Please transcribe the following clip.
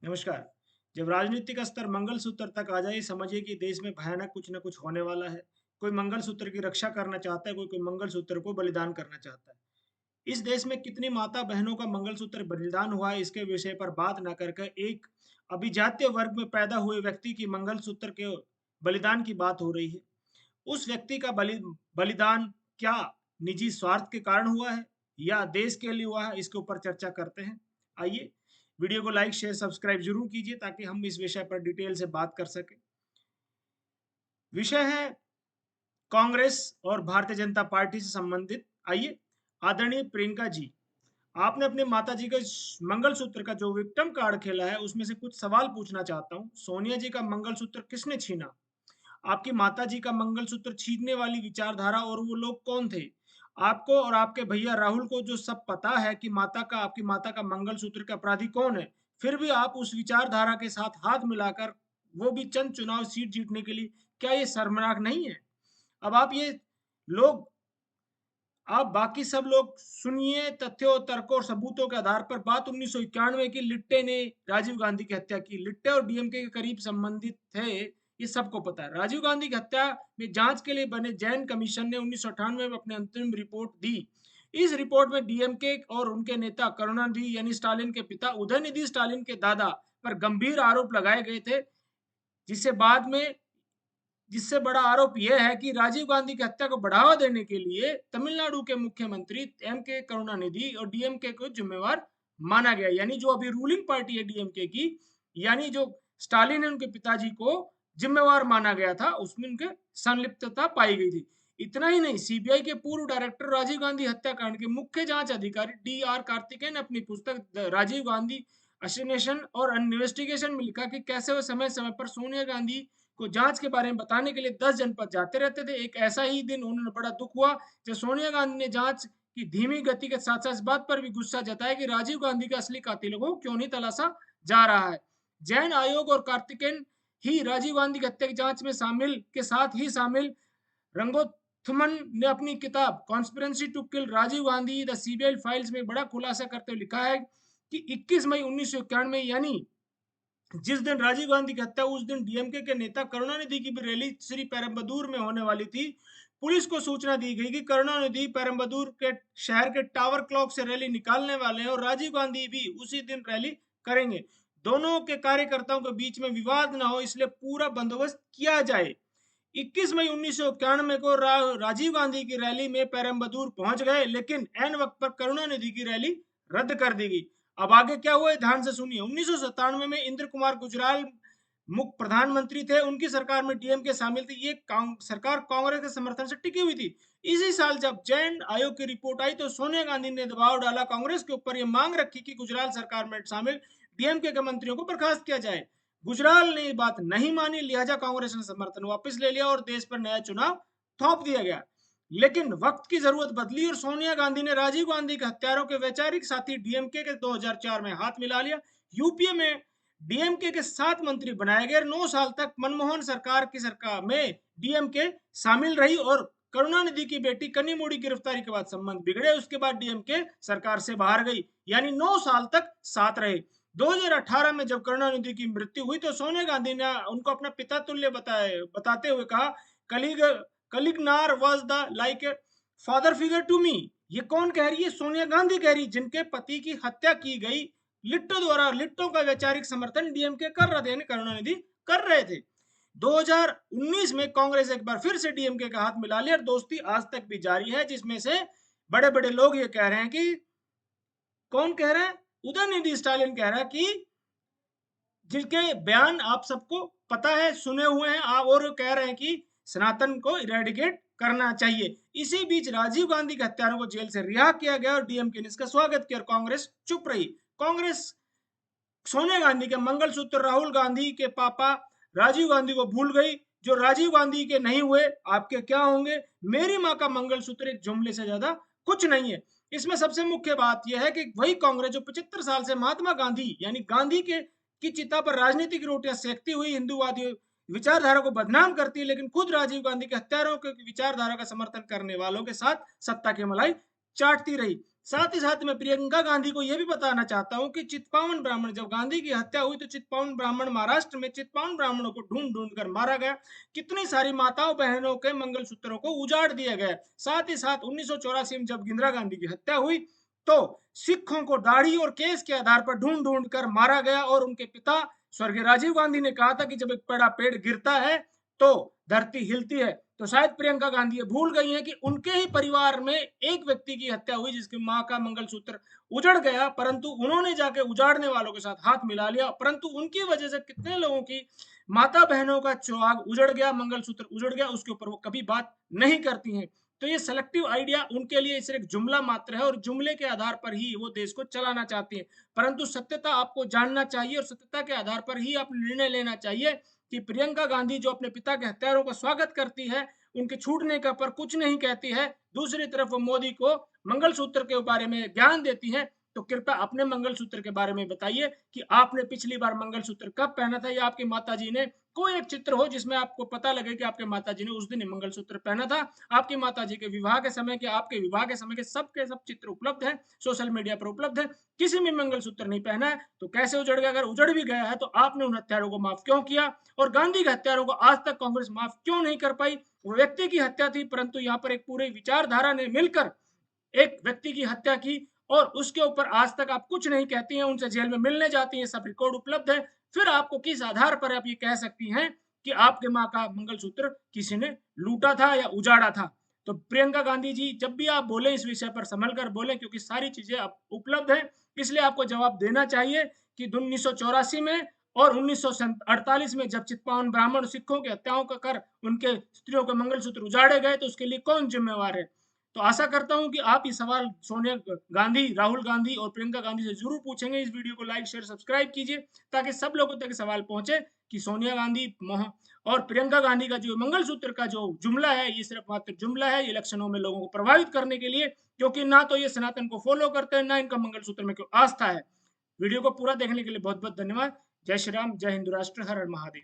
नमस्कार। जब राजनीतिक स्तर मंगलसूत्र तक आ जाए, समझिए कि देश में भयानक कुछ न कुछ होने वाला है। कोई मंगलसूत्र की रक्षा करना चाहता है, कोई मंगलसूत्र को बलिदान करना चाहता है। इस देश में कितनी माता बहनों का मंगलसूत्र बलिदान हुआ है, इसके विषय पर बात न करके एक अभिजात्य वर्ग में पैदा हुए व्यक्ति की मंगलसूत्र के बलिदान की बात हो रही है। उस व्यक्ति का बलिदान क्या निजी स्वार्थ के कारण हुआ है या देश के लिए हुआ है, इसके ऊपर चर्चा करते हैं। आइए, वीडियो को लाइक शेयर सब्सक्राइब जरूर कीजिए ताकि हम इस विषय पर डिटेल से बात कर सकें। विषय है कांग्रेस और भारतीय जनता पार्टी से संबंधित। आइए, आदरणीय प्रियंका जी, आपने अपने माता जी का मंगलसूत्र का जो विक्टिम कार्ड खेला है, उसमें से कुछ सवाल पूछना चाहता हूँ। सोनिया जी का मंगलसूत्र किसने छीना? आपकी माताजी का मंगलसूत्र छीनने वाली विचारधारा और वो लोग कौन थे? आपको और आपके भैया राहुल को जो सब पता है कि आपकी माता का मंगलसूत्र का अपराधी कौन है, फिर भी आप उस विचारधारा के साथ हाथ मिलाकर वो भी चंद चुनाव सीट जीतने के लिए, क्या ये शर्मनाक नहीं है? अब लोग आप बाकी सब लोग सुनिए, तथ्यों, तर्कों और सबूतों के आधार पर बात 1991 की लिट्टे ने राजीव गांधी की हत्या की। लिट्टे और डीएमके के करीब संबंधित थे, ये सबको पता है। राजीव गांधी की हत्या में जांच के लिए बने जैन कमीशन ने 1998 में अपनी अंतिम रिपोर्ट दी। इस रिपोर्ट में डीएमके और उनके नेता करुणानिधि यानी स्टालिन के पिता, उदयनिधि स्टालिन के दादा पर गंभीर आरोप लगाए गए थे, जिससे बाद में जिससे बड़ा आरोप यह है कि राजीव गांधी की हत्या को बढ़ावा देने के लिए तमिलनाडु के मुख्यमंत्री एम के करुणानिधि और डीएमके को जिम्मेवार माना गया। यानी जो अभी रूलिंग पार्टी है डीएमके की, यानी जो स्टालिन है, उनके पिताजी को जिम्मेवार माना गया था, उसमें उनके संलिप्तता पाई गई थी। इतना ही नहीं, सीबीआई के पूर्व डायरेक्टर राजीव गांधी हत्याकांड के मुख्य जांच अधिकारी डी आर कार्तिकेयन ने अपनी पुस्तक राजीव गांधी असिनेशन और इन्वेस्टिगेशन में लिखा कि कैसे वो समय समय पर सोनिया गांधी को जांच के बारे में बताने के लिए 10 जनपद जाते रहते थे। एक ऐसा ही दिन उन्हें बड़ा दुख हुआ जब सोनिया गांधी ने जांच की धीमी गति के साथ साथ इस बात पर भी गुस्सा जताया कि राजीव गांधी का असली कातिलों को क्यों नहीं तलाशा जा रहा है। जैन आयोग और कार्तिकेयन ही राजीव गांधी की हत्या की जांच में शामिल रंगोथमन ने अपनी किताब conspiracy to kill Rajiv Gandhi the CBI files में बड़ा खुलासा करते हुए लिखा है कि 21 मई 1991 यानी जिस दिन राजीव गांधी की हत्या, उस दिन डीएमके के नेता करुणानिधि की भी रैली श्री पेरम्बदूर में होने वाली थी। पुलिस को सूचना दी गई कि करुणानिधि पेरम्बदूर के शहर के टावर क्लॉक से रैली निकालने वाले हैं और राजीव गांधी भी उसी दिन रैली करेंगे। दोनों के कार्यकर्ताओं के बीच में विवाद न हो, इसलिए पूरा बंदोबस्त किया जाए। 21 मई 1991 को राजीव गांधी की रैली में पेरम्बदूर पहुंच गए, लेकिन एन वक्त पर करुणानिधि की रैली रद्द कर दी गई। अब आगे क्या हुआ, ध्यान से सुनिए। 1997 में इंद्र कुमार गुजराल मुख्य प्रधानमंत्री थे, उनकी सरकार में डीएमके शामिल थी। ये सरकार कांग्रेस के समर्थन से टिकी हुई थी। इसी साल जब जैन आयोग की रिपोर्ट आई तो सोनिया गांधी ने दबाव डाला कांग्रेस के ऊपर, ये मांग रखी कि गुजराल सरकार में शामिल डीएमके के मंत्रियों को बर्खास्त किया जाए। गुजराल ने बात नहीं मानी, लिहाजा कांग्रेस ने समर्थन वापस ले लिया और देश पर नया चुनाव थोप दिया गया। लेकिन वक्त की जरूरत बदली और सोनिया गांधी ने राजीव गांधी के हत्यारों के वैचारिक साथी डीएमके के 2004 में हाथ मिला लिया। यूपीए में डीएमके के 7 मंत्री बनाए गए। 9 साल तक मनमोहन सरकार में डीएमके शामिल रही और करुणानिधि की बेटी कनिमोड़ी गिरफ्तारी के बाद संबंध बिगड़े। उसके बाद डीएमके सरकार से बाहर गई, यानी 9 साल तक साथ रहे। 2018 में जब करुणानिधि की मृत्यु हुई तो सोनिया गांधी ने उनको अपना पिता तुल्य बताते हुए कहा, कलीग Kalaignar was the like a father figure to me. ये कौन कह रही है? सोनिया गांधी कह रही, जिनके पति की हत्या की गई लिट्टो द्वारा। लिट्टो का वैचारिक समर्थन डीएमके कर रहे थे, यानी करुणानिधि कर रहे थे। 2019 में कांग्रेस एक बार फिर से डीएमके का हाथ मिला लिया और दोस्ती आज तक भी जारी है, जिसमें से बड़े बड़े लोग ये कह रहे हैं कि कौन कह रहा है? उदयनिधि स्टालिन कह रहा है कि जिनके बयान आप सबको पता है, सुने हुए हैं आप, और कह रहे हैं कि सनातन को इरेडिकेट करना चाहिए। इसी बीच राजीव गांधी के हत्यारों को जेल से रिहा किया गया और डीएमके ने इसका स्वागत किया और कांग्रेस चुप रही। कांग्रेस सोनिया गांधी के मंगलसूत्र राहुल गांधी के पापा राजीव गांधी को भूल गई। जो राजीव गांधी के नहीं हुए, आपके क्या होंगे? मेरी माँ का मंगलसूत्र एक जुमले से ज्यादा कुछ नहीं है। इसमें सबसे मुख्य बात यह है कि वही कांग्रेस जो 75 साल से महात्मा गांधी यानी गांधी के की चिता पर राजनीतिक रोटियां सेकती हुई हिंदूवादी विचारधारा को बदनाम करती है, लेकिन खुद राजीव गांधी के हत्यारों के विचारधारा का समर्थन करने वालों के साथ सत्ता की मलाई चाटती रही। साथ ही साथ मैं प्रियंका गांधी को यह भी बताना चाहता हूं कि चित्पावन ब्राह्मण, जब गांधी की हत्या हुई तो चित्पावन ब्राह्मण, महाराष्ट्र में चित्पावन ब्राह्मणों को ढूंढ ढूंढ कर मारा गया। कितनी सारी माताओं बहनों के मंगलसूत्रों को उजाड़ दिया गया। साथ ही साथ 1984 में जब इंदिरा गांधी की हत्या हुई तो सिखों को दाढ़ी और केस के आधार पर ढूंढ ढूंढ कर मारा गया। और उनके पिता स्वर्गीय राजीव गांधी ने कहा था कि जब एक बड़ा पेड़ गिरता है तो धरती हिलती है। तो शायद प्रियंका गांधी ये भूल गई हैं कि उनके ही परिवार में एक व्यक्ति की हत्या हुई जिसकी मां का मंगलसूत्र उजड़ गया, परंतु उन्होंने जाके उजाड़ने वालों के साथ हाथ मिला लिया, परंतु उनकी वजह से कितने लोगों की माता बहनों का सुहाग उजड़ गया, मंगलसूत्र उजड़ गया, उसके ऊपर वो कभी बात नहीं करती हैं। तो ये सेलेक्टिव आइडिया उनके लिए सिर्फ जुमला मात्र है और जुमले के आधार पर ही वो देश को चलाना चाहती है। परंतु सत्यता आपको जानना चाहिए और सत्यता के आधार पर ही आप निर्णय लेना चाहिए कि प्रियंका गांधी जो अपने पिता के हत्यारों का स्वागत करती है, उनके छूटने का पर कुछ नहीं कहती है, दूसरी तरफ वो मोदी को मंगलसूत्र के बारे में ज्ञान देती है, तो कृपया अपने मंगलसूत्र के बारे में बताइए कि आपने पिछली बार मंगलसूत्र कब पहना था, या आपकी माताजी ने कोई एक चित्र हो जिसमें आपको पता लगे कि आपके माताजी ने उस दिन मंगलसूत्र पहना था। आपकी माताजी के विवाह के समय के, आपके विवाह के समय के सब चित्र उपलब्ध है, सोशल मीडिया पर उपलब्ध है। किसी में मंगलसूत्र नहीं पहना है तो कैसे उजड़ गया? अगर उजड़ भी गया है तो आपने उन हत्यारों को माफ क्यों किया? और गांधी के हत्यारों को आज तक कांग्रेस माफ क्यों नहीं कर पाई? वो व्यक्ति की हत्या थी, परंतु यहाँ पर एक पूरी विचारधारा ने मिलकर एक व्यक्ति की हत्या की और उसके ऊपर आज तक आप कुछ नहीं कहती हैं, उनसे जेल में मिलने जाती हैं, सब रिकॉर्ड उपलब्ध है। फिर आपको किस आधार पर आप ये कह सकती हैं कि आपके माँ का मंगलसूत्र किसी ने लूटा था या उजाड़ा था? तो प्रियंका गांधी जी, जब भी आप बोले इस विषय पर संभल कर बोले, क्योंकि सारी चीजें अब उपलब्ध है, इसलिए आपको जवाब देना चाहिए कि 1984 में और 1948 में जब चित्पावन ब्राह्मण सिखों की हत्याओं का कर उनके स्त्रियों के मंगलसूत्र उजाड़े गए तो उसके लिए कौन जिम्मेवार है? तो आशा करता हूं कि आप ये सवाल सोनिया गांधी, राहुल गांधी और प्रियंका गांधी से जरूर पूछेंगे। इस वीडियो को लाइक शेयर सब्सक्राइब कीजिए ताकि सब लोगों तक सवाल पहुंचे कि सोनिया गांधी और प्रियंका गांधी का जो मंगलसूत्र का जो जुमला है ये सिर्फ मात्र जुमला है, ये इलेक्शनों में लोगों को प्रभावित करने के लिए, क्योंकि ना तो ये सनातन को फॉलो करते हैं, ना इनका मंगलसूत्र में कोई आस्था है। वीडियो को पूरा देखने के लिए बहुत बहुत धन्यवाद। जय श्री राम, जय हिंदू राष्ट्र, हर हर महादेव।